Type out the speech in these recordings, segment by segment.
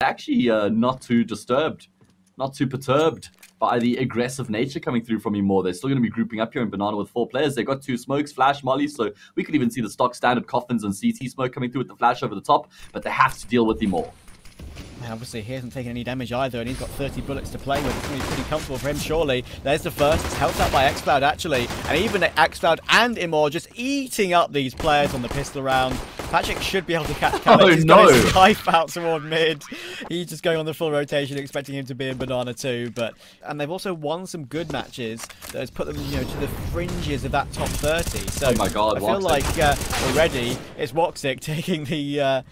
actually not too disturbed, not too perturbed by the aggressive nature coming through from Imore. They're still going to be grouping up here in Banana with 4 players. They've got 2 smokes, flash, molly, so we could even see the stock standard coffins and CT smoke coming through with the flash over the top, but they have to deal with Imore. And obviously he hasn't taken any damage either, and he's got 30 bullets to play with. It's going to be pretty comfortable for him, surely. There's the first. It's helped out by xCloud, actually. And even xCloud and Imore just eating up these players on the pistol round. Patrick should be able to catch Calix. Oh, He's no. got his knife out toward mid. He's just going on the full rotation, expecting him to be in Banana too. And they've also won some good matches that has put them, to the fringes of that top 30. So oh my God, I feel like already it's Woxic taking the...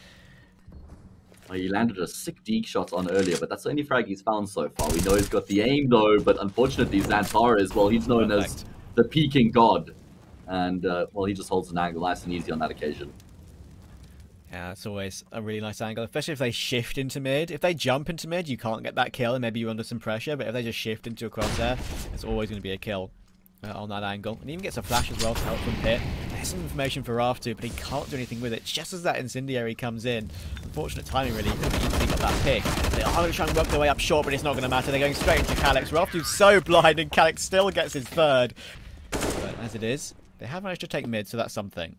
He landed a sick deke shot on earlier, but that's the only frag he's found so far. We know he's got the aim though, but unfortunately Xantares, well, he's known as the peeking god. And, well, he just holds an angle nice and easy on that occasion. Yeah, it's always a really nice angle, especially if they shift into mid. If they jump into mid, you can't get that kill, and maybe you're under some pressure, but if they just shift into a crosshair, it's always going to be a kill on that angle. And he even gets a flash as well to help from Pit. There's some information for Raftu, but he can't do anything with it. Just as that incendiary comes in, unfortunate timing really, he could have easily got that pick. They are going to try and work their way up short, but it's not going to matter. They're going straight into Calix. Raftu's so blind, and Calix still gets his third. But as it is, they have managed to take mid, so that's something.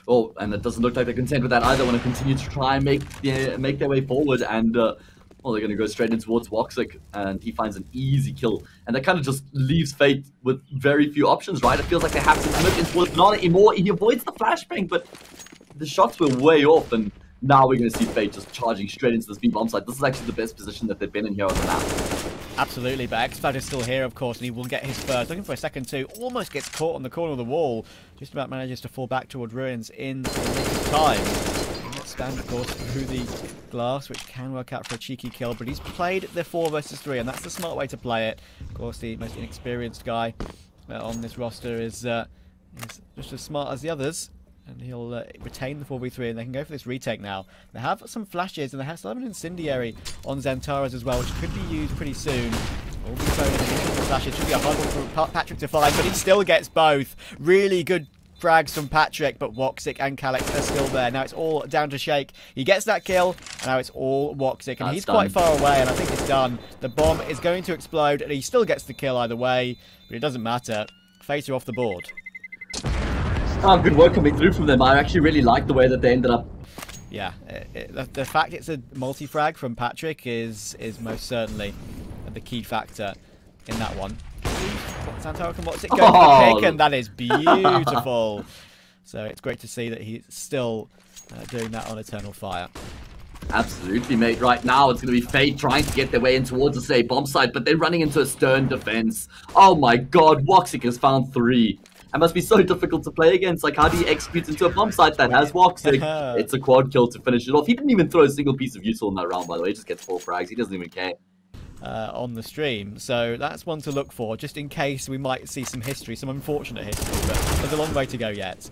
Oh, and it doesn't look like they're content with that either. Want to continue to try and make their way forward, and well, they're going to go straight in towards Woxic, and he finds an easy kill. And that kind of just leaves Fate with very few options, right? It feels like they have to commit in towards Banana. He avoids the flashbang, but the shots were way off, and now we're going to see Fate just charging straight into this B-bomb site. This is actually the best position that they've been in here on the map. Absolutely, but xCloud is still here, of course, and he will get his first. Looking for a second too, almost gets caught on the corner of the wall. Just about manages to fall back toward Ruins in time. Let's stand, of course, through the glass, which can work out for a cheeky kill, but he's played the 4 versus 3, and that's the smart way to play it. Of course, the most inexperienced guy on this roster is just as smart as the others. And he'll retain the 4v3, and they can go for this retake now. They have some flashes, and they have still have an incendiary on Xantares as well, which could be used pretty soon. All be thrown in the flashes. Should be a hard one for Patrick to find, but he still gets both. Really good frags from Patrick, but Woxic and Calix are still there. Now it's all down to Shake. He gets that kill, and now it's all Woxic, and he's quite far away, and I think it's done. The bomb is going to explode, and he still gets the kill either way, but it doesn't matter. Fate are off the board. Oh, good work coming through from them. I actually really like the way that they ended up. Yeah, the fact it's a multi-frag from Patrick is most certainly the key factor in that one. Xantares can watch it go for the pick, and that is beautiful. So it's great to see that he's still doing that on Eternal Fire. Absolutely, mate. Right now, it's going to be Fate trying to get their way in towards the say bomb site, but they're running into a stern defense. Oh my God, Woxic has found 3. It must be so difficult to play against. Like, how do you execute into a bomb site that has Woxic? It's a quad kill to finish it off. He didn't even throw a single piece of util in that round, by the way. He just gets 4 frags. He doesn't even care. On the stream, so that's one to look for, just in case we might see some history, some unfortunate history, but there's a long way to go yet.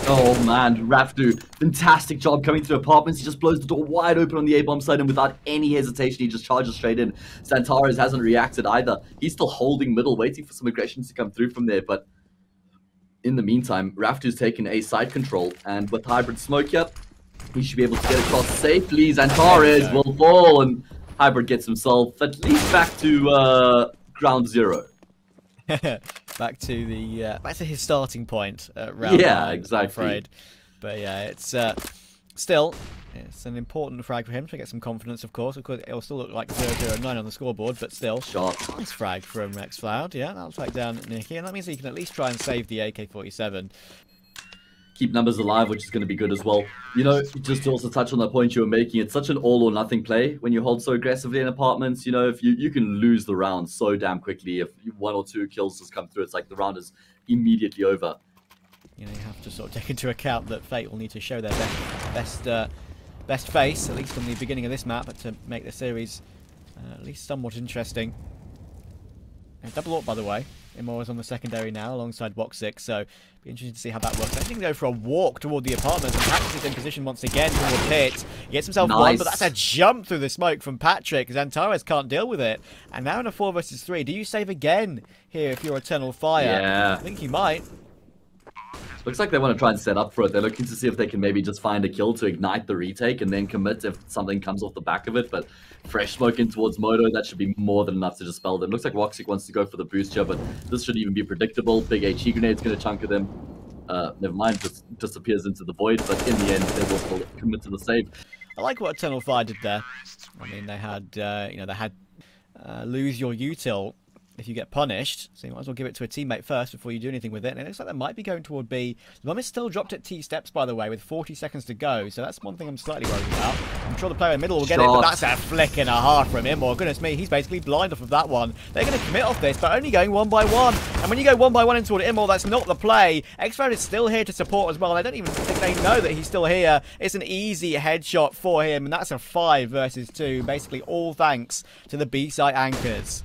Oh man, Raftu, fantastic job coming through apartments. He just blows the door wide open on the A-bomb side, and without any hesitation, he just charges straight in. Xantares hasn't reacted either. He's still holding middle, waiting for some aggressions to come through from there, but in the meantime, Raftu's taken a side control, and with hybrid smoke here, he should be able to get across safely. Xantares will fall, and hybrid gets himself at least back to ground 0. back to his starting point at round 9, exactly. I'm afraid. But yeah, it's still it's an important frag for him to get some confidence, of course. Of course, it'll still look like 0-0-9 on the scoreboard, but still. Nice frag from xCloud. Yeah, that'll take down Nicky, and that means he can at least try and save the AK-47. Keep numbers alive, which is going to be good as well. Just to also touch on that point you were making, it's such an all-or-nothing play when you hold so aggressively in apartments. If you can lose the round so damn quickly. If 1 or 2 kills just come through, it's like the round is immediately over. You have to sort of take into account that Fate will need to show their best face, at least on the beginning of this map, to make the series at least somewhat interesting. And double AWP, by the way. Imore is on the secondary now alongside Woxic, so be interesting to see how that works. I think they go for a walk toward the apartments, and Patrick is in position once again toward Pit. He gets himself one, but that's a jump through the smoke from Patrick. Xantares can't deal with it. And now in a 4 versus 3, do you save again here if you're Eternal Fire? Yeah. I think you might. Looks like they want to try and set up for it. They're looking to see if they can maybe just find a kill to ignite the retake and then commit if something comes off the back of it. But fresh smoke in towards Moto, that should be more than enough to dispel them. Looks like Woxic wants to go for the boost here, but this should even be predictable. Big HE grenade's going to chunk of them. Never mind, just disappears into the void, but in the end, they will still commit to the save. I like what Eternal Fire did there. I mean, they had, lose your util if you get punished, so you might as well give it to a teammate first before you do anything with it. And it looks like that might be going toward B. The bomb is still dropped at T steps, by the way, with 40 seconds to go, so that's one thing I'm slightly worried about. I'm sure the player in the middle will get it, but that's a flick and a half from him. Or goodness me, he's basically blind off of that one. They're going to commit off this, but only going 1 by 1. And when you go 1 by 1 in toward Immol, that's not the play. Xcloud is still here to support as well. I don't even think they know that he's still here. It's an easy headshot for him, and that's a 5 versus 2. Basically all thanks to the B-side anchors.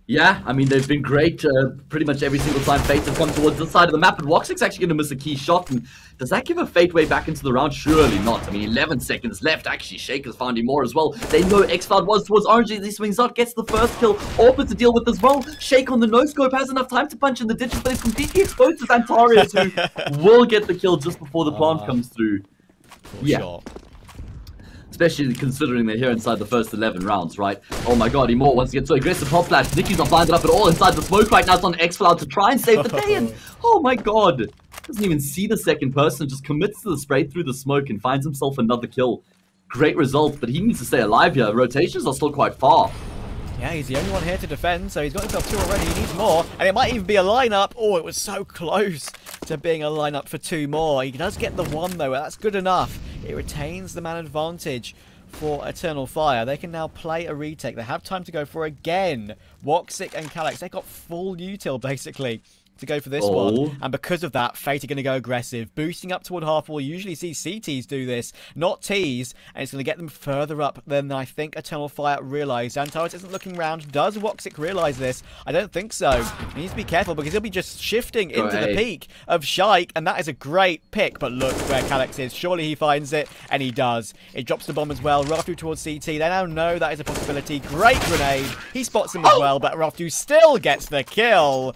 Yeah, I mean, they've been great pretty much every single time Fate has come towards this side of the map, and Woxic's actually going to miss a key shot, and does that give a Fate way back into the round? Surely not. I mean, 11 seconds left. Actually, Shake has found him more as well. They know Xcloud was towards Orange. He swings out, gets the first kill. Orpid to deal with as well. Shake on the no-scope has enough time to punch in the ditches, but it's completely exposed to Xantarius, who will get the kill just before the plant comes through. Yeah. Sure. Especially considering they're here inside the first 11 rounds, right? Oh my god, Immor wants to get so aggressive. Hot flash. Nicky's not blinded up at all inside the smoke right now. It's on Xcloud to try and save the day. And oh my god. Doesn't even see the second person. Just commits to the spray through the smoke and finds himself another kill. Great result, but he needs to stay alive here. Rotations are still quite far. Yeah, he's the only one here to defend, so he's got himself 2 already. He needs more, and it might even be a lineup. Oh, it was so close to being a lineup for 2 more. He does get the 1, though. That's good enough. It retains the man advantage for Eternal Fire. They can now play a retake. They have time to go for again. Woxic and Calyx, they got full util, basically, to go for this one, and because of that, Fate are going to go aggressive, boosting up toward half wall. You usually see CTs do this, not Ts, and it's going to get them further up than I think Eternal Fire realised. Xantarius isn't looking round. Does Woxic realise this? I don't think so. He needs to be careful because he'll be just shifting into the peak of Shike, and that is a great pick, but look where Calyx is. Surely he finds it, and he does. It drops the bomb as well. Raftu towards CT. They now know that is a possibility. Great grenade. He spots him as well, but Raftu still gets the kill.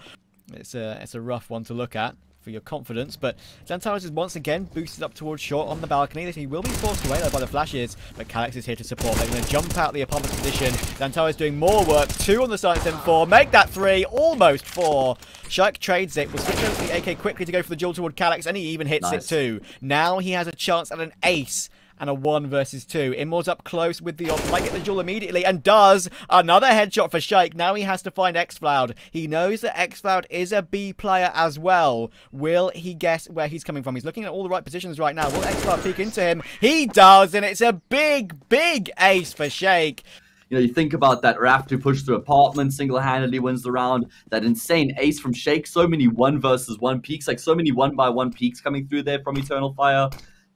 It's a rough one to look at for your confidence, but Xantarius is once again boosted up towards short on the balcony. He will be forced away though by the flashes, but Calyx is here to support. They're going to jump out the apartment position. Xantarius doing more work. 2 on the side, 4. Make that 3, almost 4. Shike trades it. Will switch over to the AK quickly to go for the duel toward Calyx, and he even hits it too. Now he has a chance at an ace and a 1 versus 2. Immor's up close with the op. Might get the duel immediately and does. Another headshot for Shake. Now he has to find Xcloud. He knows that Xcloud is a B player as well. Will he guess where he's coming from? He's looking at all the right positions right now. Will Xcloud peek into him? He does, and it's a big, big ace for Shake. You know, you think about that Raph who pushed through apartment, single-handedly wins the round. That insane ace from Shake. So many 1 versus 1 peaks. Like, so many 1 by 1 peaks coming through there from Eternal Fire.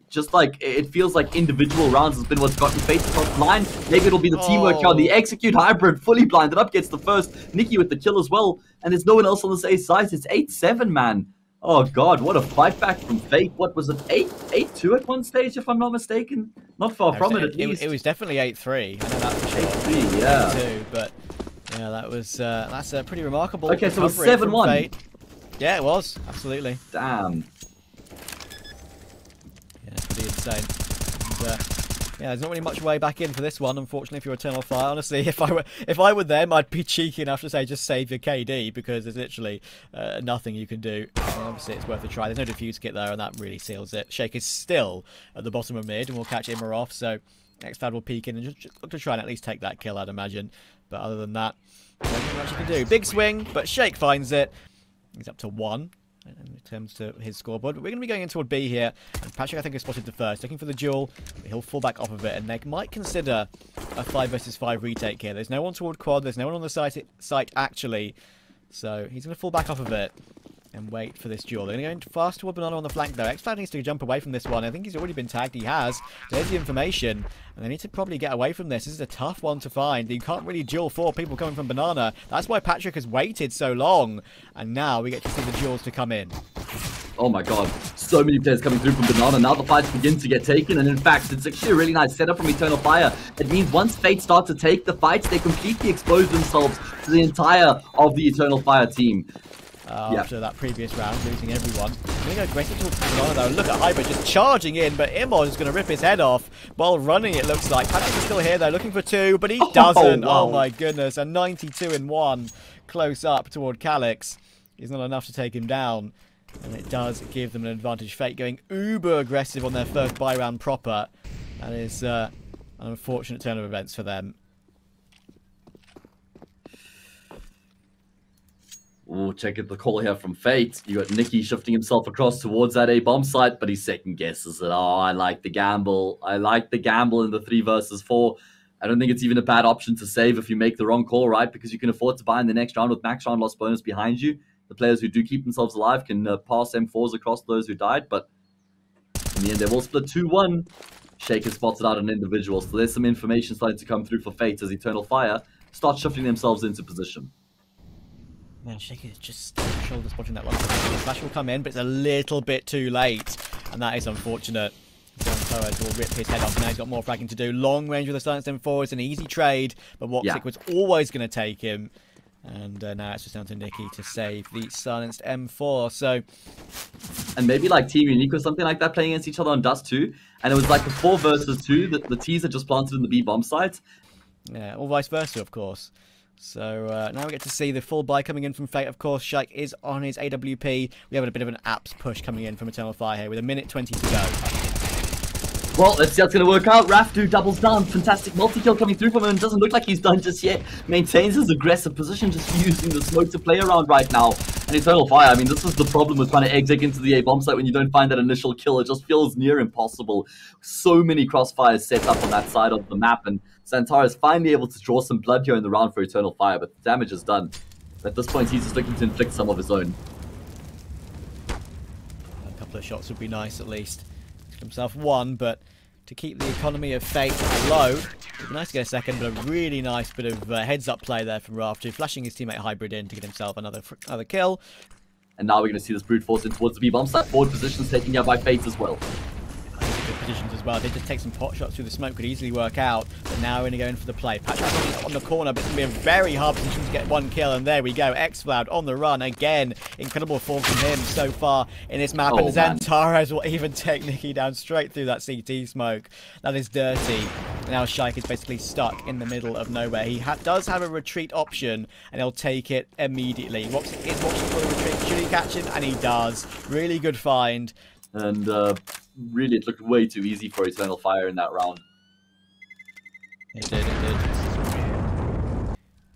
Just like, it feels like individual rounds has been what's gotten Fate across the line. Maybe it'll be the teamwork here. The Execute Hybrid fully blinded up, gets the first. Nicky with the kill as well. And there's no one else on this ace side. It's 8-7, man. Oh, God, what a fight back from Fate. What was it, 8-2 at one stage, if I'm not mistaken? Not far from it, at least. It was definitely 8-3. I know that for sure. 8-3, yeah. 8-2, but, yeah, that was, that's a pretty remarkable Okay, so it was 7-1. Yeah, it was. Absolutely. Damn. Yeah, it's pretty insane. And, yeah, there's not really much way back in for this one, unfortunately, if you're Eternal Fire. Honestly, if I were them, I'd be cheeky enough to say just save your KD, because there's literally nothing you can do. And obviously, it's worth a try. There's no defuse kit there, and that really seals it. Shake is still at the bottom of mid, and we'll catch Immer off, so Xcloud will peek in and just look to try and at least take that kill, I'd imagine. But other than that, there's nothing much you can do. Big swing, but Shake finds it. He's up to 1. In terms to his scoreboard. But we're going to be going in toward B here, and Patrick I think has spotted the first, looking for the duel. He'll fall back off of it, and they might consider a 5 versus 5 retake here. There's no one toward quad, there's no one on the site actually, so he's going to fall back off of it and wait for this duel. They're going to go fast toward Banana on the flank though. Xcloud needs to jump away from this one. I think he's already been tagged. He has. There's the information. And they need to probably get away from this. This is a tough one to find. You can't really duel 4 people coming from Banana. That's why Patrick has waited so long. And now we get to see the duels to come in. Oh my god, so many players coming through from Banana. Now the fights begin to get taken, and in fact, it's actually a really nice setup from Eternal Fire. It means once Fate start to take the fights, they completely expose themselves to the entire of the Eternal Fire team. after that previous round, losing everyone. Going to go aggressive towards Tangalana though. Look at Hybrid just charging in, but Imor is going to rip his head off while running, it looks like. Patrick is still here though, looking for 2, but he doesn't. Wow. Oh my goodness, a 92 in 1 close up toward Calyx. Is not enough to take him down. And it does give them an advantage. Fate going uber aggressive on their first buy round proper. That is an unfortunate turn of events for them. Oh, check out the call here from Fate. You got Nicky shifting himself across towards that A bomb site, but he second guesses it. Oh, I like the gamble. I like the gamble in the 3 versus 4. I don't think it's even a bad option to save if you make the wrong call, right? Because you can afford to buy in the next round with max round loss bonus behind you. The players who do keep themselves alive can pass M4s across those who died, but in the end, they will split 2-1. Shake has spotted out an individual, so there's some information starting to come through for Fate as Eternal Fire start shifting themselves into position. Man, Shake is just shoulder spotting that one. Flash will come in, but it's a little bit too late, and that is unfortunate. Torres will rip his head off. Now he's got more fragging to do. Long range with the silenced M4 is an easy trade, but Woxic was always going to take him. And now it's just down to Nicky to save the silenced M4. So, and maybe like Team Unique or something like that playing against each other on Dust 2. And it was like a 4 versus 2 that the T's had just planted in the B bomb site. Yeah, or vice versa, of course. So now we get to see the full buy coming in from Fate. Of course, Shike is on his AWP. We have a bit of an apps push coming in from Eternal Fire here with 1:20 to go. Well, let's see how it's going to work out. Rafdu doubles down. Fantastic multi-kill coming through from him. Doesn't look like he's done just yet. Maintains his aggressive position, just using the smoke to play around right now. And Eternal Fire, I mean, this is the problem with trying to exit into the A-bomb site when you don't find that initial kill. It just feels near impossible. So many crossfires set up on that side of the map. And Santara is finally able to draw some blood here in the round for Eternal Fire, but the damage is done. At this point, he's just looking to inflict some of his own. A couple of shots would be nice, at least. He's got himself 1, but to keep the economy of Fate low, it'd be nice to get a second, but a really nice bit of heads-up play there from Raftu, flashing his teammate Hybrid in to get himself another kill. And now we're going to see this brute force in towards the B-bomb site. Forward positions taken out by Fate as well. Good positions as well. They just take some pot shots through the smoke, could easily work out, but now we're going to go in for the play. Patrick on the corner, but it's going to be a very hard position to get 1 kill, and there we go. Xfloud on the run again. Incredible form from him so far in this map, and Xantares will even take Nicky down straight through that CT smoke. That is dirty. Now Shike is basically stuck in the middle of nowhere. He does have a retreat option, and he'll take it immediately. Woxic is watching for the retreat. Should he catch him? And he does. Really good find. And really, it looked way too easy for Eternal Fire in that round. It did.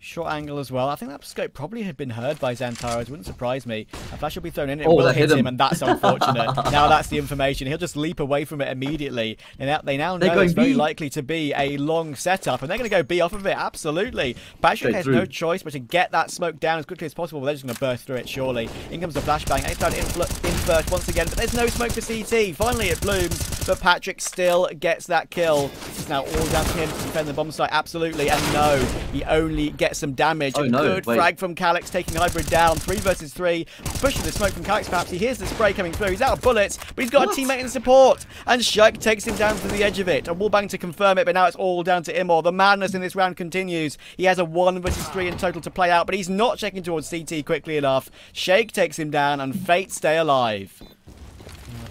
Short angle as well. I think that scope probably had been heard by Xantares. Wouldn't surprise me. A flash will be thrown in. It will hit him, and that's unfortunate. Now that's the information. He'll just leap away from it immediately. And they now know it's very likely to be a long setup, and they're going to go B off of it. Absolutely. Patrick has no choice but to get that smoke down as quickly as possible. They're just going to burst through it, surely. In comes the flashbang. Xcloud invert once again, but there's no smoke for CT. Finally, it blooms, but Patrick still gets that kill. It's now all down to him to defend the bomb site. Absolutely. And no, he only gets some damage. Good frag from Calyx, taking Hybrid down. 3 versus 3. Pushing the smoke from Calyx, perhaps. He hears the spray coming through. He's out of bullets, but he's got a teammate in support. And Shike takes him down to the edge of it. A wallbang to confirm it, but now it's all down to Imor. The madness in this round continues. He has a 1 versus 3 in total to play out, but he's not checking towards CT quickly enough. Shake takes him down, and Fate stay alive.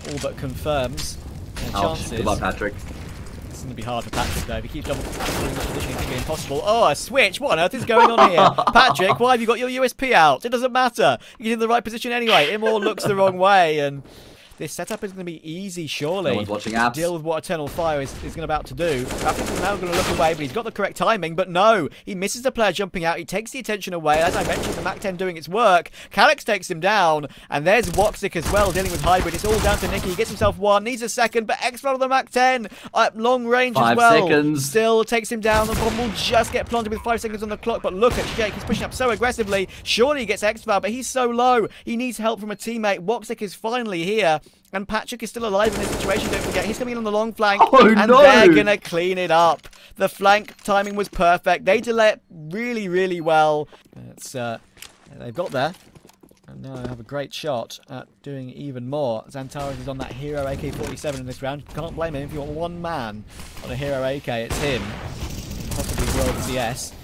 All but confirms their chances. Goodbye, Patrick. It's going to be hard for Patrick, though. If he keeps double positioning, it's going to be impossible. Oh, a switch! What on earth is going on here? Patrick, why have you got your USP out? It doesn't matter. You're in the right position anyway. Imor looks the wrong way, and this setup is going to be easy, surely. No one's watching apps. Deal with what Eternal Fire is about to do. I think he's now going to look away, but he's got the correct timing. But no, he misses the player jumping out. He takes the attention away. As I mentioned, the Mac 10 doing its work. Calyx takes him down, and there's Woxic as well, dealing with Hybrid. It's all down to Nicky. He gets himself 1, needs a second, but Xfloud on the Mac 10 at long range as well. 5 seconds. Still takes him down. The bomb will just get planted with 5 seconds on the clock. But look at Shake. He's pushing up so aggressively. Surely he gets Xfloud, but he's so low. He needs help from a teammate. Woxic is finally here. And Patrick is still alive in this situation, don't forget. He's coming in on the long flank, and they're going to clean it up. The flank timing was perfect. They delay it really, really well. They've got there. And now they have a great shot at doing even more. Xantares is on that hero AK-47 in this round. Can't blame him. If you want one man on a hero AK, it's him. Possibly World CS.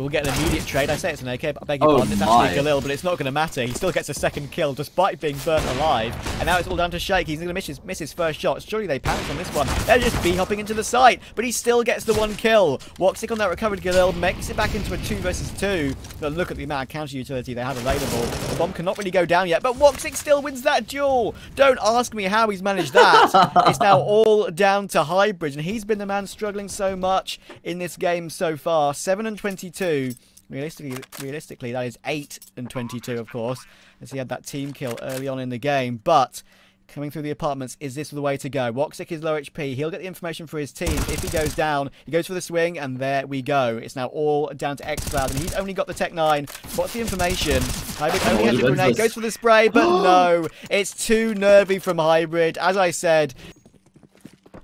will get an immediate trade. I say it's an AK, but I beg your Oh pardon, it's actually my. Galil, but it's not going to matter. He still gets a second kill despite being burnt alive. And now it's all down to Shake. He's going to miss his first shot. Surely they pounced on this one. They're just B-hopping into the site, but he still gets the one kill. Woxic on that recovered Galil makes it back into a 2 versus 2. But look at the amount of counter utility they have available. The bomb cannot really go down yet, but Woxic still wins that duel. Don't ask me how he's managed that. It's now all down to Hybrid, and he's been the man struggling so much in this game so far. 7 and 22. Realistically, that is 8 and 22, of course, as he had that team kill early on in the game. But coming through the apartments, is this the way to go? Woxic is low HP. He'll get the information for his team. If he goes down, he goes for the swing, and there we go. It's now all down to xCloud, and he's only got the Tech 9. What's the information? Hybrid only has a grenade, goes for the spray, but no. It's too nervy from Hybrid. As I said,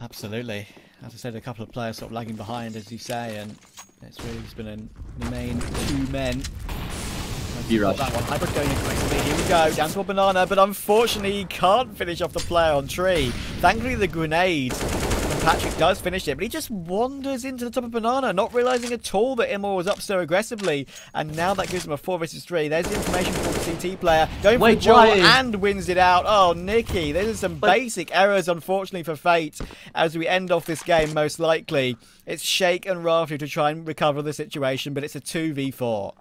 absolutely. As I said, a couple of players sort of lagging behind, as you say, and it's really just been the main 2 men. That one. Hybrid going aggressively. Here we go. Down to a banana, but unfortunately he can't finish off the player on tree. Thankfully the grenade from Patrick does finish it, but he just wanders into the top of banana, not realizing at all that Immor was up so aggressively. And now that gives him a 4 versus 3. There's the information from the CT player. Going for the duel and wins it out. Oh, Nikki, there's some basic errors, unfortunately, for Fate as we end off this game, most likely. It's Shake and Raftu to try and recover the situation, but it's a 2v4.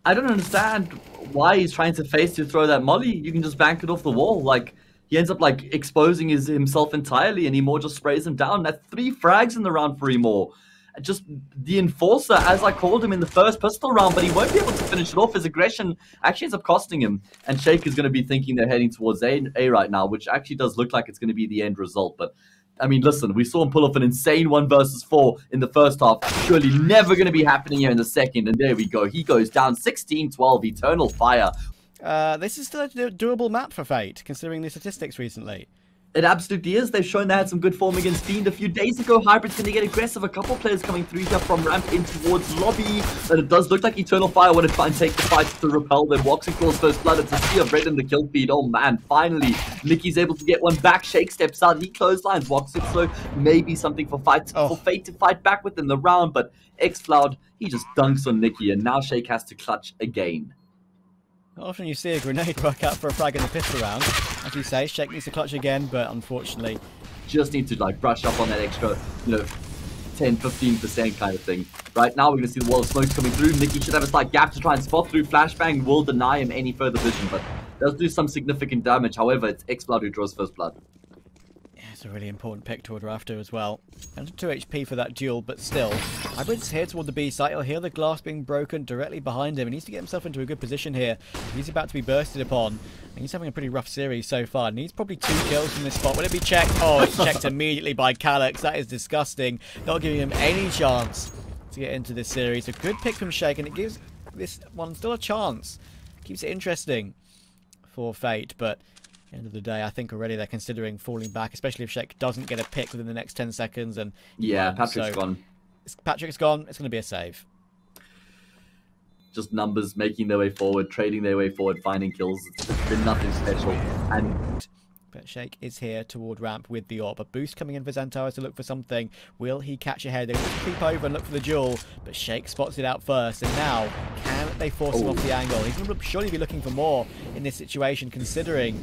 I don't understand why he's trying to face to throw that molly. You can just bank it off the wall. Like, he ends up like exposing himself entirely, and Immor just sprays him down. That's 3 frags in the round for Immor. Just the enforcer, as I called him in the first pistol round, but he won't be able to finish it off. His aggression actually ends up costing him. And Shake is going to be thinking they're heading towards A right now, which actually does look like it's going to be the end result. But I mean, listen, we saw him pull off an insane 1 versus 4 in the first half. Surely never going to be happening here in the second. And there we go. He goes down 16-12, Eternal Fire. This is still a doable map for Fate, considering the statistics recently. It absolutely is. They've shown they had some good form against Fiend a few days ago. Hybrid's going to get aggressive. A couple players coming through here from ramp in towards lobby. But it does look like Eternal Fire want to try and take the fight to repel them. Woxic calls first blood. It's a sea of red in the kill feed. Oh man, finally. Nicky's able to get one back. Shake steps out. He clotheslines Woxic. So maybe something for Fate to fight back within the round. But xCloud, he just dunks on Nicky. And now Shake has to clutch again. Often you see a grenade work out for a frag in the pistol round. As you say, Shake needs to clutch again, but unfortunately... Just need to like brush up on that extra, 10-15% kind of thing. Right now we're going to see the wall of smokes coming through. Nicky should have a slight gap to try and spot through. Flashbang will deny him any further vision, but does do some significant damage. However, it's xCloud who draws first blood. It's a really important pick toward Rafter as well. Down to 2 HP for that duel, but still. Hybrid's here toward the B site. He'll hear the glass being broken directly behind him. He needs to get himself into a good position here. He's about to be bursted upon. And he's having a pretty rough series so far. Needs probably 2 kills from this spot. Will it be checked? Oh, it's checked immediately by Calyx. That is disgusting. Not giving him any chance to get into this series. A good pick from Shake, and it gives this one still a chance. Keeps it interesting for Fate, but... end of the day, I think already they're considering falling back, especially if Shake doesn't get a pick within the next 10 seconds. And yeah, Patrick's gone. Patrick's gone. It's going to be a save. Just numbers making their way forward, trading their way forward, finding kills. It's been nothing special. And but Shake is here toward ramp with the AWP. A boost coming in for Xantares to look for something. Will he catch a head? They will creep over and look for the duel, but Shake spots it out first. And now, can they force him off the angle? He's going to surely be looking for more in this situation, considering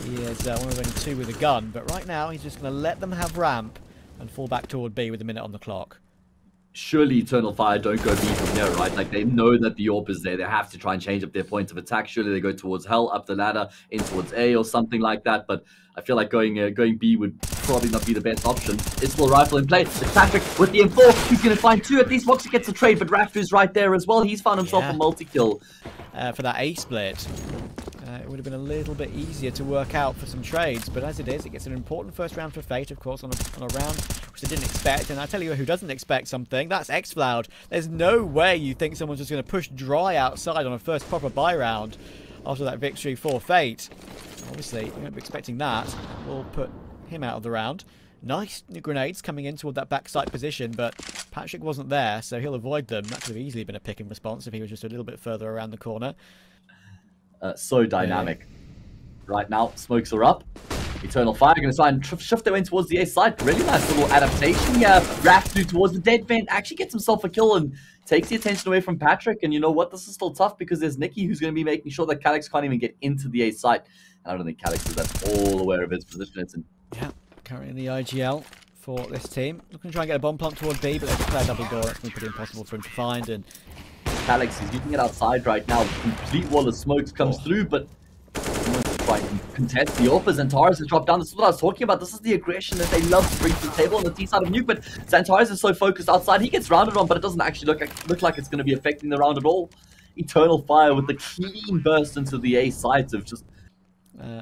he is one of only 2 with a gun. But right now, he's just going to let them have ramp and fall back toward B with a minute on the clock. Surely Eternal Fire don't go B from here, right? Like, they know that the AWP is there. They have to try and change up their points of attack. Surely they go towards Hell, up the ladder, in towards A or something like that. But I feel like going B would probably not be the best option. It's still rifle in play. It's Patrick with the M4. He's going to find 2. At least Woxic gets a trade, but Raftu's right there as well. He's found himself a multi-kill. For that A split. It would have been a little bit easier to work out for some trades, but as it is, it gets an important first round for Fate, of course, on a round which they didn't expect. And I tell you who doesn't expect something, that's xCloud. There's no way you think someone's just going to push dry outside on a first proper buy round after that victory for Fate. Obviously, you won't be expecting that. We'll put him out of the round. Nice grenades coming in toward that backside position, but Patrick wasn't there, so he'll avoid them. That could have easily been a pick in response if he was just a little bit further around the corner. So dynamic. Right now, smokes are up. Eternal Fire going to try and shift their way towards the A side. Really nice little adaptation here. Raftu towards the dead vent actually gets himself a kill and takes the attention away from Patrick. And you know what? This is still tough because there's Nikki who's going to be making sure that Calix can't even get into the A side. And I don't think Calix is at all aware of his position. It's in. Yeah, currently in the IGL for this team. Looking to try and get a bomb plant toward B, but there's a clear double door. That's going to be pretty impossible for him to find. And Calix is using it outside right now. Complete wall of smokes comes through, but he wants to try and contest the offers. And Taurus has dropped down. This is what I was talking about. This is the aggression that they love to bring to the table on the T side of Nuke. But Xantares is so focused outside. He gets rounded on, but it doesn't actually look like it's going to be affecting the round at all. Eternal Fire with the clean burst into the A sides of just...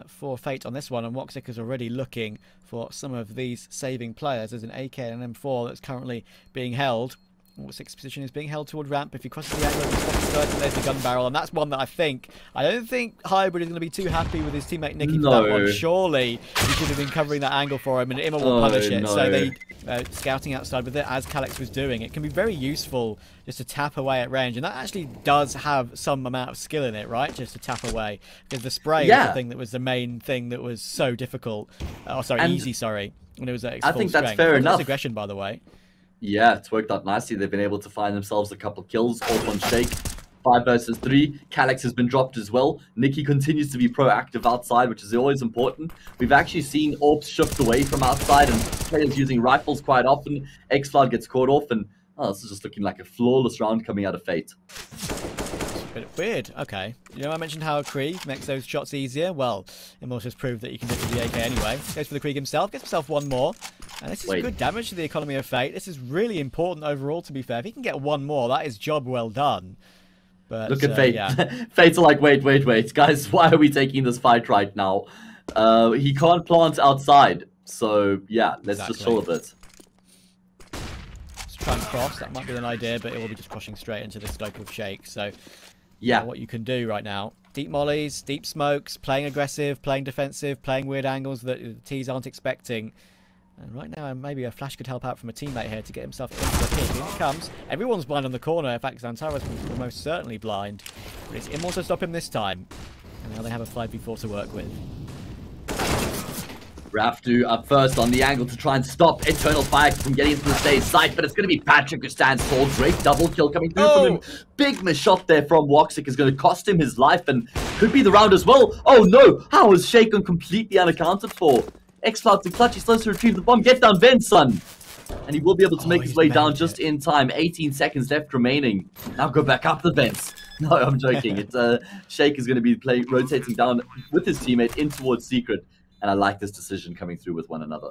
for Fate on this one, and Woxic is already looking for some of these saving players. There's an AK and an M4 that's currently being held. Woxic's position is being held toward ramp. If he crosses the angle, there's the gun barrel, and that's one that I don't think Hybrid is going to be too happy with his teammate Nikki for that one. Surely he should have been covering that angle for him, and Imma will punish it. So they scouting outside with it, as Calix was doing. It can be very useful just to tap away at range, and that actually does have some amount of skill in it, right? Just to tap away, because the spray was the thing that was the main thing that was so difficult. Oh, sorry, easy. Sorry, when it was at its full I think that's strength. fair enough. That's aggression, by the way. Yeah, it's worked out nicely. They've been able to find themselves a couple kills off on Shake. 5 versus 3. Calix has been dropped as well. Nikki continues to be proactive outside, which is always important. We've actually seen AWPs shift away from outside and players using rifles quite often. XCloud gets caught off, and this is just looking like a flawless round coming out of Fate. Bit weird. Okay. You know, I mentioned how Krieg makes those shots easier. Well, Immortus has proved that you can do it with the AK anyway. Goes for the Krieg himself, gets himself one more. And this is good damage to the economy of Fate. This is really important overall, to be fair. If he can get one more, that is job well done. But look at Fate. Yeah. Fate's like, wait. Guys, why are we taking this fight right now? He can't plant outside. So, yeah, let's just chill a bit. Let's try and cross. That might be an idea, but it will be just crossing straight into the scope of Shake. So, yeah, what you can do right now. Deep mollies, deep smokes, playing aggressive, playing defensive, playing weird angles that the T's aren't expecting. And right now, maybe a flash could help out from a teammate here to get himself into the pick. In it comes. Everyone's blind on the corner. In fact, Xantares was most certainly blind. But it's Immortal to stop him this time. And now they have a 5v4 to work with. Raftu up first on the angle to try and stop Eternal Fire from getting into the stage site, but it's going to be Patrick who stands tall. Great double kill coming through from him. Big miss shot there from Woxic is going to cost him his life and could be the round as well. Oh no! How is Shaken completely unaccounted for? XCloud to clutch, he's supposed to retrieve the bomb. Get down, Ben, son! And he will be able to make his way down just in time. 18 seconds left remaining. Now go back up the vents. No, I'm joking. It's Shake is going to be rotating down with his teammate in towards Secret. And I like this decision coming through with one another.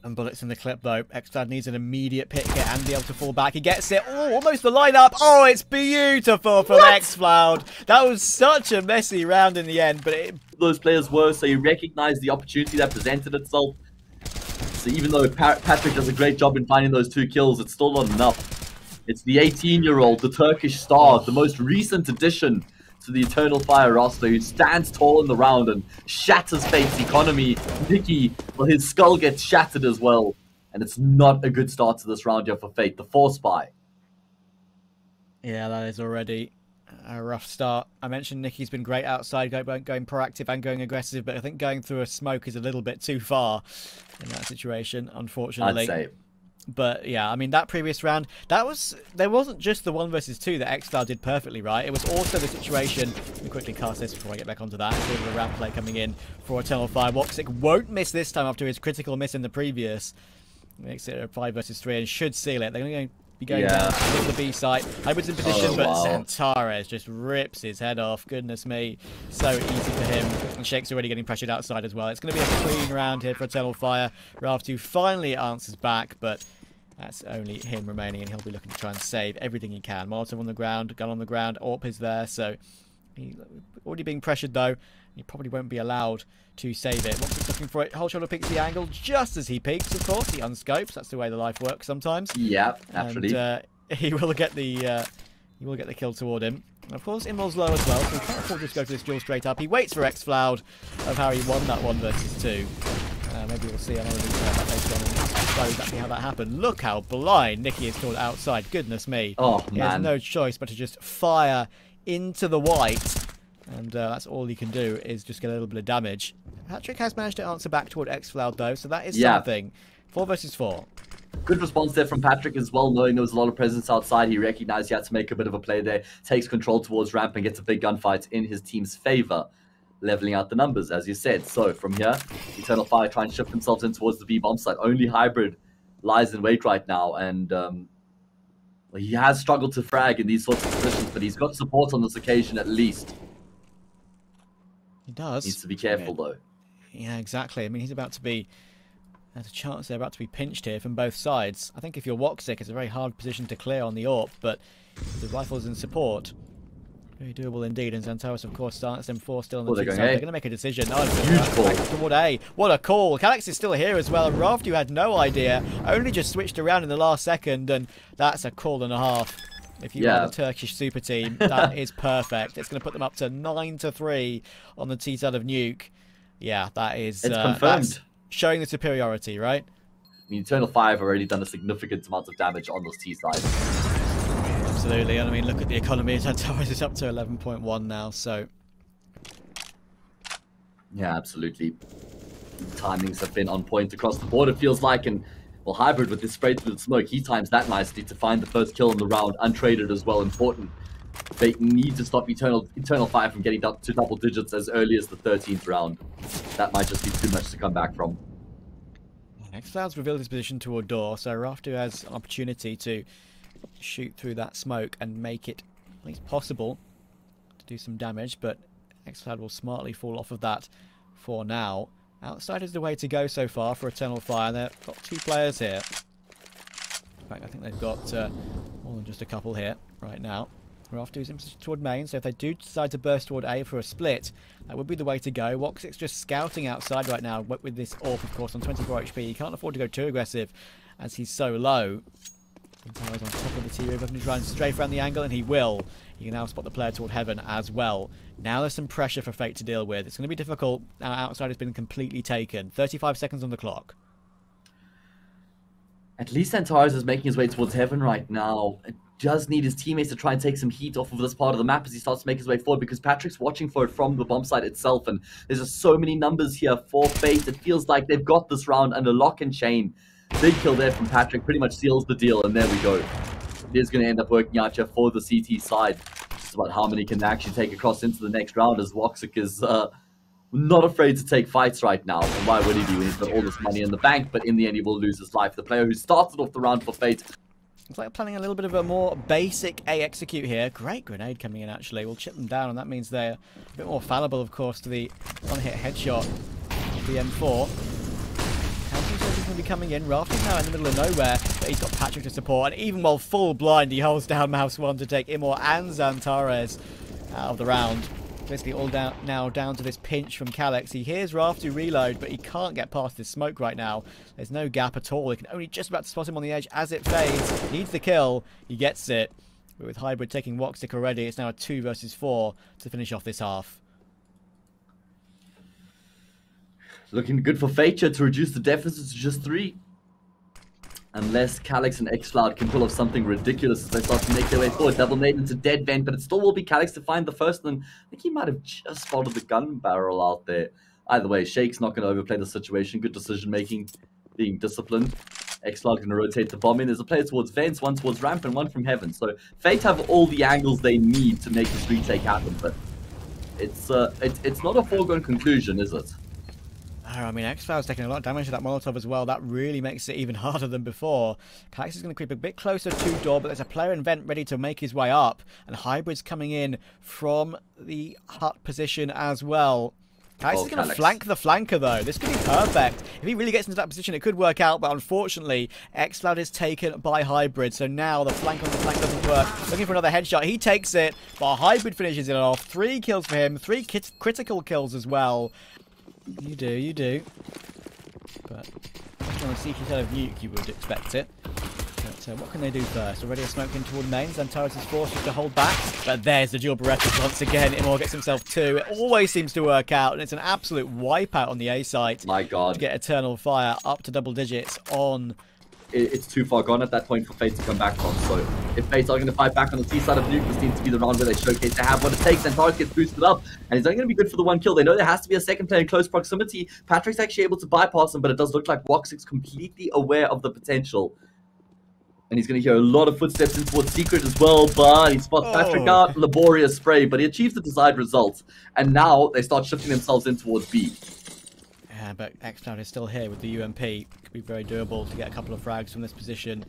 And bullets in the clip, though. XCloud needs an immediate pick here and be able to fall back. He gets it. Oh, almost the lineup. Oh, it's beautiful from XCloud. That was such a messy round in the end, but those players were, so he recognized the opportunity that presented itself. So even though Patrick does a great job in finding those 2 kills, it's still not enough. It's the 18-year-old, the Turkish star, the most recent addition to the Eternal Fire roster, who stands tall in the round and shatters Fate's economy. Nikki, well, his skull gets shattered as well. And it's not a good start to this round here for Fate. The 4 spy. Yeah, that is already a rough start. I mentioned Nikki's been great outside, going proactive and going aggressive, but I think going through a smoke is a little bit too far in that situation, unfortunately. I'd say. But yeah, I mean, that previous round, there wasn't just the 1 versus 2 that XCloud did perfectly right. It was also the situation. Let me quickly cast this before I get back onto that. A bit of a round play coming in for Eternal Fire. Woxic won't miss this time after his critical miss in the previous. Makes it a 5 versus 3 and should seal it. They're going to be going down to the B site. Hybrid's in position, but Xantares just rips his head off. Goodness me. So easy for him. And Shake's already getting pressured outside as well. It's going to be a clean round here for Eternal Fire. Raftu finally answers back, but that's only him remaining, and he'll be looking to try and save everything he can. Molotov on the ground, gun on the ground, AWP is there, so he's already being pressured though. He probably won't be allowed to save it. Once he's looking for it, Whole Shoulder picks the angle just as he peeks, of course. He unscopes. That's the way the life works sometimes. Yeah, naturally. And he will get the kill toward him. And of course, Immol's low as well, so he can't afford to just go for this duel straight up. He waits for XCloud of how he won that 1 versus 2. Maybe we'll see another replay of that later on and show exactly how that happened. Look how blind Nikki is called outside. Goodness me. Oh, man. He has no choice but to just fire into the white. And that's all he can do, is just get a little bit of damage. Patrick has managed to answer back toward xCloud though, so that is Yeah. something. 4 versus 4. Good response there from Patrick as well, knowing there was a lot of presence outside. He recognized he had to make a bit of a play there, takes control towards ramp and gets a big gunfight in his team's favor, leveling out the numbers, as you said. So from here, Eternal Fire try and shift themselves in towards the B bomb site. Only Hybrid lies in wait right now, and he has struggled to frag in these sorts of positions, but he's got support on this occasion at least. He does. Needs to be careful though. Yeah, exactly. I mean, he's about to be... There's a chance they're about to be pinched here from both sides. I think if you're Woxic, it's a very hard position to clear on the AWP, but the rifle's in support. Very doable indeed, and Xantares, of course, starts them 4 still on the T side. They're going to make a decision. Oh, huge call. Back toward A. What a call. Calyx is still here as well, and Raftu had no idea. Only just switched around in the last second, and that's a call and a half. If you are the Turkish super team, that is perfect. It's going to put them up to 9-3 on the T side of Nuke. Yeah, that is... It's confirmed. That's showing the superiority, right? I mean, Eternal Fire have already done a significant amount of damage on this T side. Absolutely, and I mean, look at the economy. Xantares is up to 11.1 now, so... Yeah, absolutely. Timings have been on point across the board, it feels like, and, well, Hybrid with this spray through the smoke, he times that nicely to find the first kill in the round, untraded as well, important. They need to stop Eternal Fire from getting up to double digits as early as the 13th round. That might just be too much to come back from. xCloud's revealed his position toward door, so Raftu has an opportunity to shoot through that smoke and make it at least possible to do some damage, but xCloud will smartly fall off of that for now. Outside is the way to go so far for Eternal Fire. They've got 2 players here. In fact, I think they've got more than just a couple here right now. Raftu's in position toward main, so if they do decide to burst toward A for a split, that would be the way to go. Woxic's just scouting outside right now with this AWP, of course, on 24 HP. He can't afford to go too aggressive as he's so low. Xantares on top of the T-Roof, looking to try and strafe around the angle, and he will. He can now spot the player toward heaven as well. Now there's some pressure for Fate to deal with. It's going to be difficult. Now outside has been completely taken. 35 seconds on the clock. At least Xantares is making his way towards heaven right now. It does need his teammates to try and take some heat off of this part of the map as he starts to make his way forward, because Patrick's watching for it from the bomb site itself, and there's just so many numbers here for Fate. It feels like they've got this round under lock and chain. Big kill there from Patrick pretty much seals the deal, and there we go. It is going to end up working out here for the CT side. It's about how many can actually take across into the next round, as Woxic is not afraid to take fights right now. And why would he be when he's got all this money in the bank? But in the end, he will lose his life. The player who started off the round for Fate. Looks like planning a little bit of a more basic A execute here. Great grenade coming in, actually. We'll chip them down, and that means they're a bit more fallible, of course, to the one-hit headshot of the M4. Counting surge is going to be coming in. Raftu's now in the middle of nowhere, but he's got Patrick to support, and even while full blind, he holds down Mouse 1 to take Immor and Xantares out of the round. Basically all now down to this pinch from Calyx. He hears Raftu reload, but he can't get past this smoke right now. There's no gap at all. He can only just about spot him on the edge as it fades. Needs the kill. He gets it. But with Hybrid taking Woxic already, it's now a 2 versus 4 to finish off this half. Looking good for Fate to reduce the deficit to just 3. Unless Calyx and xCloud can pull off something ridiculous as they start to make their way forward. Double nade into dead vent, but it still will be Calyx to find the first. And I think he might have just spotted the gun barrel out there. Either way, Shake's not going to overplay the situation. Good decision making, being disciplined. xCloud going to rotate the bomb in. There's a player towards vents, one towards ramp, and one from heaven. So Fate have all the angles they need to make this retake happen. But it's not a foregone conclusion, is it? I mean, xCloud's taking a lot of damage to that Molotov as well. That really makes it even harder than before. Calyx is going to creep a bit closer to door, but there's a player in vent ready to make his way up. And Hybrid's coming in from the hut position as well. Calyx is going to flank the flanker, though. This could be perfect. If he really gets into that position, it could work out. But unfortunately, xCloud is taken by Hybrid. So now the flank on the flank doesn't work. Looking for another headshot. He takes it, but Hybrid finishes it off. 3 kills for him. 3 critical kills as well. You do. But on a CT side of Nuke, you would expect it. But what can they do first? Already a smoke in toward main. Xantares is forced to hold back. But there's the dual Berettas once again. Immor gets himself 2. It always seems to work out, and it's an absolute wipeout on the A site. My God. To get Eternal Fire up to double digits on it's too far gone at that point for Fate to come back from. So if Fate are going to fight back on the T side of Nuke, this seems to be the round where they showcase they have what it takes, and Target gets boosted up, and it's only going to be good for the one kill. They know there has to be a second player in close proximity. Patrick's actually able to bypass him, but it does look like Woxic's completely aware of the potential. And he's going to hear a lot of footsteps in towards Secret as well, but he spots Patrick out. Laborious spray, but he achieves the desired result. And now they start shifting themselves in towards B. Yeah, but XCloud is still here with the UMP. Could be very doable to get a couple of frags from this position.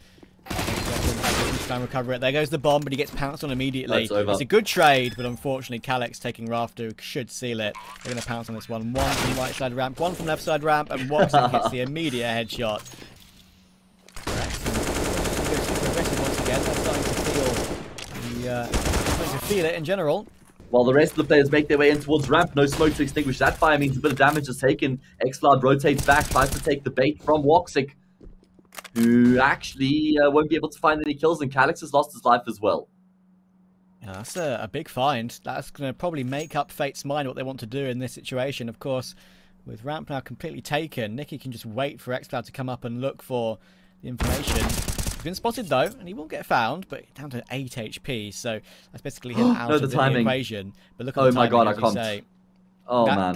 Try and recover it. There goes the bomb, but he gets pounced on immediately. It's a good trade, but unfortunately, Calyx taking Rafter should seal it. They're going to pounce on this one. One from right side ramp, one from left side ramp, and Woxic gets the immediate headshot. Once again, they're starting to feel it in general. While the rest of the players make their way in towards ramp, no smoke to extinguish that fire means a bit of damage is taken. XCloud rotates back, tries to take the bait from Woxic, who actually won't be able to find any kills, and Calyx has lost his life as well. Yeah, that's a big find. That's going to probably make up Fate's mind what they want to do in this situation. Of course, with ramp now completely taken, Nicky can just wait for XCloud to come up and look for the information. He's been spotted though, and he won't get found, but down to 8 HP, so that's basically him out of the equation. But look at the timing, my god, I can't. Say. Oh man.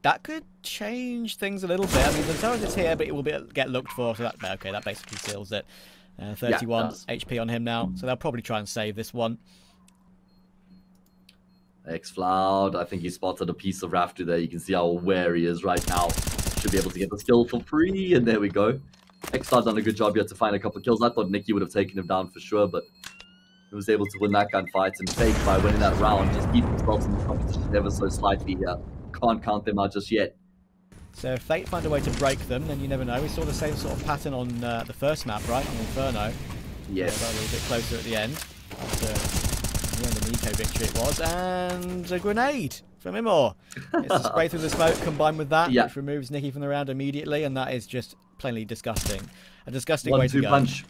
That could change things a little bit. I mean, the turret is here, but it will get looked for, so that basically seals it. 31 HP on him now, so they'll probably try and save this one. XCloud, I think he spotted a piece of Rafter there. You can see how aware he is right now. Should be able to get the skill for free, and there we go. XCloud done a good job here to find a couple of kills. I thought Nicky would have taken him down for sure, but he was able to win that gunfight, and Fake, by winning that round, just keep themselves in the competition ever so slightly here. Can't count them out just yet. So if Fate find a way to break them, then you never know. We saw the same sort of pattern on the first map, right? On Inferno. Yes. A little bit closer at the end. After the end of the eco victory it was. And a grenade from Imor. It's a spray through the smoke combined with that, which removes Nicky from the round immediately, and that is just plainly disgusting. A disgusting way to go. 1-2 punch.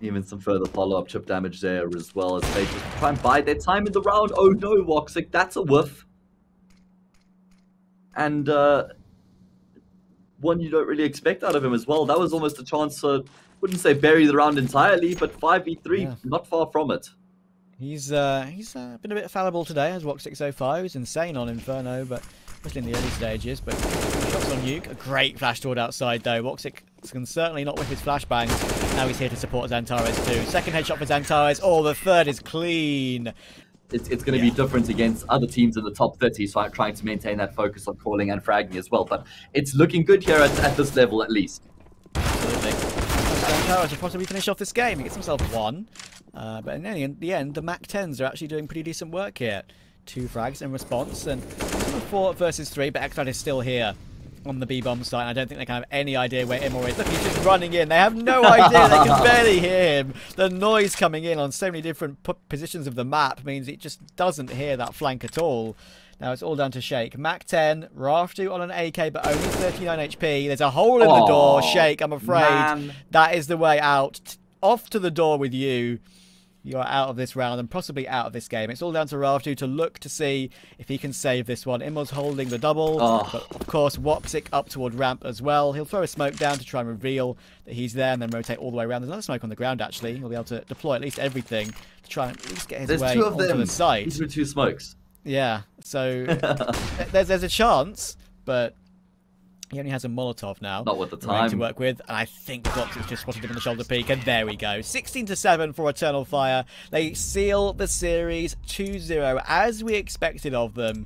Even some further follow-up chip damage there as well, as they just try and bide their time in the round. Oh no, Woxic, that's a whiff. And one you don't really expect out of him as well. That was almost a chance to, wouldn't say bury the round entirely, but 5v3, not far from it. He's been a bit fallible today, as Woxic so far. He was insane on Inferno, but especially in the early stages. But shots on Nuke, a great flash toward outside though. Woxic can certainly not whip his flashbangs. Now he's here to support Xantares too. Second headshot for Xantares. Oh, the third is clean. It's going to be different against other teams in the top 30, so I'm trying to maintain that focus on calling and fragging as well. But it's looking good here at this level at least. Absolutely. Xantares will possibly finish off this game. He gets himself one. But in the end, the MAC-10s are actually doing pretty decent work here. 2 frags in response, and 4 versus 3, but XCloud is still here on the B-bomb site. I don't think they can have any idea where Imor is. Look, he's just running in. They have no idea. They can barely hear him. The noise coming in on so many different positions of the map means it just doesn't hear that flank at all. Now it's all down to Shake. MAC-10, Raftu on an AK, but only 39 HP. There's a hole in the door. Shake, I'm afraid that is the way out. Off to the door with you. You are out of this round and possibly out of this game. It's all down to Raftu to look to see if he can save this one. Imor's holding the double, but of course Woxic up toward ramp as well. He'll throw a smoke down to try and reveal that he's there and then rotate all the way around. There's another smoke on the ground actually. He'll be able to deploy at least everything to try and at least get his way onto the site. These are 2 smokes. Yeah, so there's a chance, but he only has a Molotov now. Not with the time to work with, and I think Woxic's just spotted him on the shoulder peak, and there we go. 16-7 for Eternal Fire. They seal the series 2-0 as we expected of them.